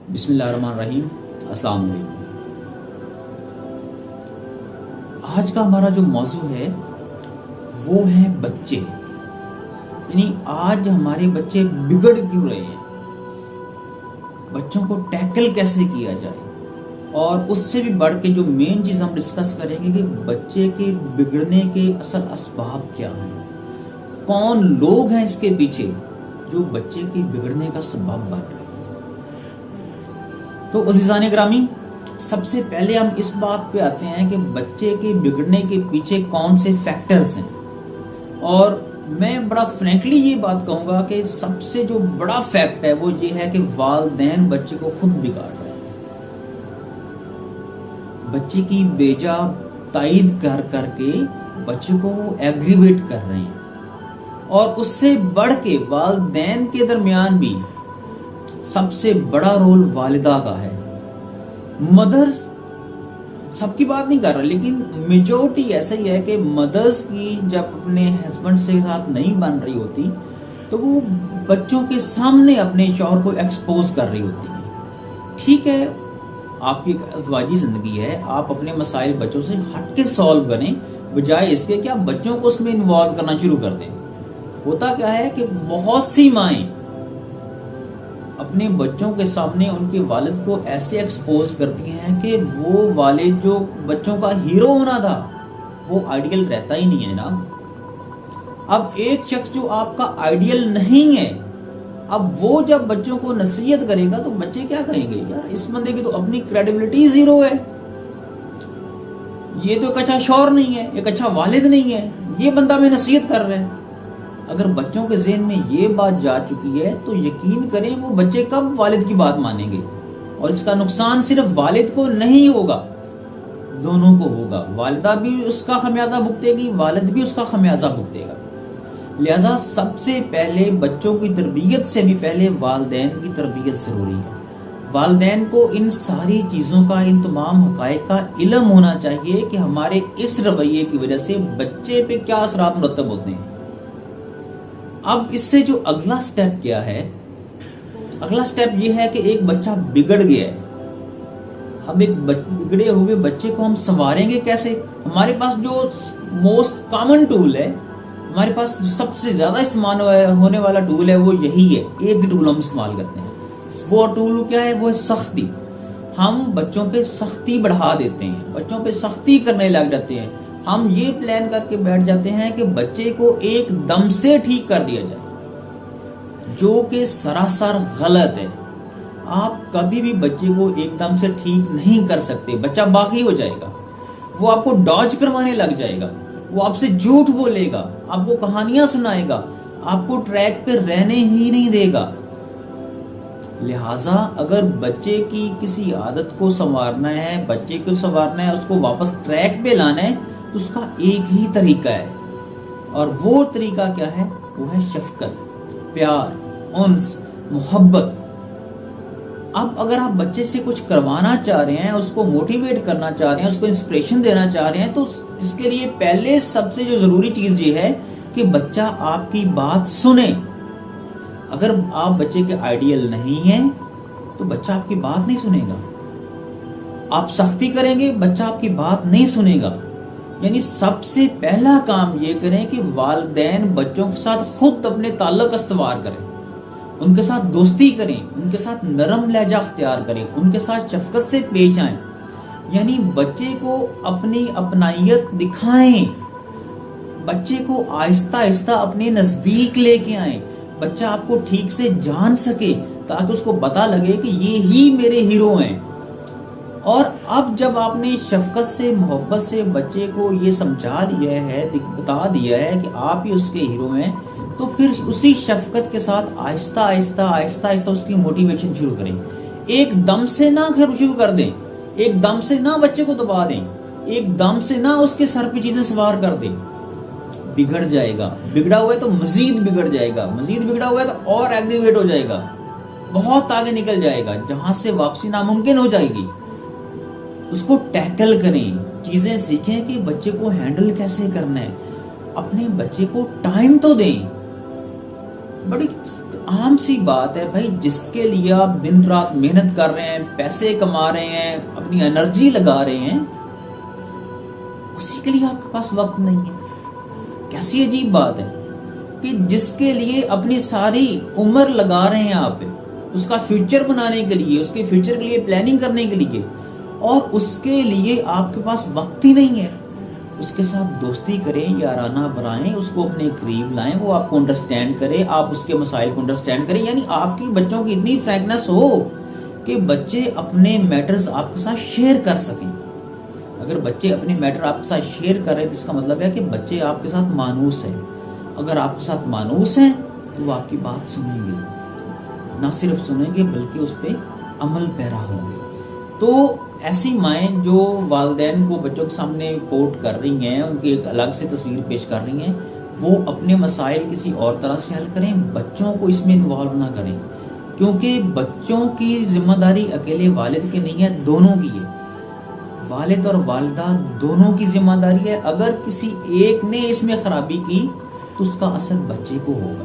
بسم اللہ الرحمن الرحیم۔ السلام علیکم۔ آج کا ہمارا جو موضوع ہے وہ ہے بچے، یعنی آج ہمارے بچے بگڑ کیوں رہے ہیں، بچوں کو ٹیکل کیسے کیا جائے، اور اس سے بھی بڑھ کے جو مین چیز ہم ڈسکس کریں گے کہ بچے کے بگڑنے کے اصل اسباب کیا ہیں، کون لوگ ہیں اس کے پیچھے جو بچے کے بگڑنے کا سبب بن رہے ہیں۔ تو عزیزان گرامی، سب سے پہلے ہم اس بات پہ آتے ہیں کہ بچے کے بگڑنے کے پیچھے کون سے فیکٹرز ہیں، اور میں بڑا فرینکلی یہ بات کہوں گا کہ سب سے جو بڑا فیکٹ ہے وہ یہ ہے کہ والدین بچے کو خود بگاڑ رہے ہیں، بچے کی بیجا تائید کر کر کے بچے کو ایگریویٹ کر رہے ہیں، اور اس سے بڑھ کے والدین کے درمیان بھی سب سے بڑا رول والدہ کا ہے۔ مدرز سب کی بات نہیں کر رہا، لیکن میجورٹی ایسا ہی ہے کہ مدرز کی جب اپنے ہسبینڈ سے ساتھ نہیں بن رہی ہوتی تو وہ بچوں کے سامنے اپنے شوہر کو ایکسپوز کر رہی ہوتی ہے۔ ٹھیک ہے، آپ کی ایک ازدواجی زندگی ہے، آپ اپنے مسائل بچوں سے ہٹ کے سالو کریں، بجائے اس کے کہ آپ بچوں کو اس میں انوالو کرنا شروع کر دیں۔ ہوتا کیا ہے کہ بہت سی مائیں اپنے بچوں کے سامنے ان کے والد کو ایسے ایکسپوز کرتی ہیں کہ وہ والد جو بچوں کا ہیرو ہونا تھا وہ آئیڈیل رہتا ہی نہیں ہے جناب۔ اب ایک شخص جو آپ کا آئیڈیل نہیں ہے، اب وہ جب بچوں کو نصیحت کرے گا تو بچے کیا کہیں گے، یار اس بندے کی تو اپنی کریڈیبلٹی زیرو ہے، یہ تو ایک اچھا شوہر نہیں ہے، ایک اچھا والد نہیں ہے، یہ بندہ میں نصیحت کر رہا ہے۔ اگر بچوں کے ذہن میں یہ بات جا چکی ہے تو یقین کریں وہ بچے کب والد کی بات مانیں گے، اور اس کا نقصان صرف والد کو نہیں ہوگا، دونوں کو ہوگا، والدہ بھی اس کا خمیازہ بھگتے گی، والد بھی اس کا خمیازہ بھگتے گا۔ لہذا سب سے پہلے بچوں کی تربیت سے بھی پہلے والدین کی تربیت ضروری ہے۔ والدین کو ان ساری چیزوں کا، ان تمام حقائق کا علم ہونا چاہیے کہ ہمارے اس رویے کی وجہ سے بچے پہ کیا اثرات مرتب ہوتے ہیں۔ اب اس سے جو اگلا سٹیپ کیا ہے، اگلا سٹیپ یہ ہے کہ ایک بچہ بگڑ گیا ہے، اب ایک بگڑے ہوئے بچے کو ہم سنواریں گے کیسے؟ ہمارے پاس جو موسٹ کامن ٹول ہے، ہمارے پاس سب سے زیادہ استعمال ہونے والا ٹول ہے وہ یہی ہے، ایک ٹول ہم استعمال کرتے ہیں، وہ ٹول کیا ہے؟ وہ ہے سختی۔ ہم بچوں پہ سختی بڑھا دیتے ہیں، بچوں پہ سختی کرنے لگ جاتے ہیں، ہم یہ پلان کر کے بیٹھ جاتے ہیں کہ بچے کو ایک دم سے ٹھیک کر دیا جائے، جو کہ سراسر غلط ہے۔ آپ کبھی بھی بچے کو ایک دم سے ٹھیک نہیں کر سکتے، بچہ باغی ہو جائے گا، وہ آپ کو ڈاج کروانے لگ جائے گا، وہ آپ سے جھوٹ بولے گا، آپ کو کہانیاں سنائے گا، آپ کو ٹریک پہ رہنے ہی نہیں دے گا۔ لہٰذا اگر بچے کی کسی عادت کو سنوارنا ہے، بچے کو سنوارنا ہے، اس کو واپس ٹریک پہ لانا ہے، تو اس کا ایک ہی طریقہ ہے، اور وہ طریقہ کیا ہے؟ وہ ہے شفقت، پیار، انس، محبت۔ اب اگر آپ بچے سے کچھ کروانا چاہ رہے ہیں، اس کو موٹیویٹ کرنا چاہ رہے ہیں، اس کو انسپریشن دینا چاہ رہے ہیں، تو اس کے لیے پہلے سب سے جو ضروری چیز یہ ہے کہ بچہ آپ کی بات سنے۔ اگر آپ بچے کے آئیڈیل نہیں ہیں تو بچہ آپ کی بات نہیں سنے گا، آپ سختی کریں گے بچہ آپ کی بات نہیں سنے گا۔ یعنی سب سے پہلا کام یہ کریں کہ والدین بچوں کے ساتھ خود اپنے تعلق استوار کریں، ان کے ساتھ دوستی کریں، ان کے ساتھ نرم لہجہ اختیار کریں، ان کے ساتھ شفقت سے پیش آئیں، یعنی بچے کو اپنی اپنائیت دکھائیں، بچے کو آہستہ آہستہ اپنے نزدیک لے کے آئیں، بچہ آپ کو ٹھیک سے جان سکے تاکہ اس کو پتہ لگے کہ یہ ہی میرے ہیرو ہیں۔ اور اب جب آپ نے شفقت سے، محبت سے بچے کو یہ سمجھا لیا ہے، بتا دیا ہے کہ آپ ہی اس کے ہیرو ہیں، تو پھر اسی شفقت کے ساتھ آہستہ آہستہ آہستہ آہستہ اس کی موٹیویشن شروع کریں۔ ایک دم سے نہ شروع کر دیں، ایک دم سے نہ بچے کو دبا دیں، ایک دم سے نہ اس کے سر پہ چیزیں سوار کر دیں، بگڑ جائے گا۔ بگڑا ہوا ہے تو مزید بگڑ جائے گا، مزید بگڑا ہوا ہے تو اور ایگریویٹ ہو جائے گا، بہت آگے نکل جائے گا، جہاں سے واپسی ناممکن ہو جائے گی۔ اس کو ٹیکل کریں، چیزیں سیکھیں کہ بچے کو ہینڈل کیسے کرنا ہے، اپنے بچے کو ٹائم تو دیں۔ بڑی عام سی بات ہے بھائی، جس کے لیے آپ دن رات محنت کر رہے ہیں، پیسے کما رہے ہیں، اپنی انرجی لگا رہے ہیں، اسی کے لیے آپ کے پاس وقت نہیں ہے۔ کیسی عجیب بات ہے کہ جس کے لیے اپنی ساری عمر لگا رہے ہیں آپ، اس کا فیوچر بنانے کے لیے، اس کے فیوچر کے لیے پلاننگ کرنے کے لیے، اور اس کے لیے آپ کے پاس وقت ہی نہیں ہے۔ اس کے ساتھ دوستی کریں، یارانہ برائیں، اس کو اپنے قریب لائیں، وہ آپ کو انڈرسٹینڈ کرے، آپ اس کے مسائل کو انڈرسٹینڈ کریں، یعنی آپ کی بچوں کی اتنی فرینکنس ہو کہ بچے اپنے میٹرز آپ کے ساتھ شیئر کر سکیں۔ اگر بچے اپنے میٹر آپ کے ساتھ شیئر کر رہے ہیں تو اس کا مطلب ہے کہ بچے آپ کے ساتھ مانوس ہیں۔ اگر آپ کے ساتھ مانوس ہیں تو وہ آپ کی بات سنیں گے، نہ صرف سنیں گے بلکہ اس پہ عمل پیرا ہوں گے۔ تو ایسی مائیں جو والدین کو بچوں کے سامنے کوٹ کر رہی ہیں، ان کی ایک الگ سے تصویر پیش کر رہی ہیں، وہ اپنے مسائل کسی اور طرح سے حل کریں، بچوں کو اس میں انوالو نہ کریں، کیونکہ بچوں کی ذمہ داری اکیلے والد کی نہیں ہے، دونوں کی ہے۔ والد اور والدہ دونوں کی ذمہ داری ہے۔ اگر کسی ایک نے اس میں خرابی کی تو اس کا اثر بچے کو ہوگا۔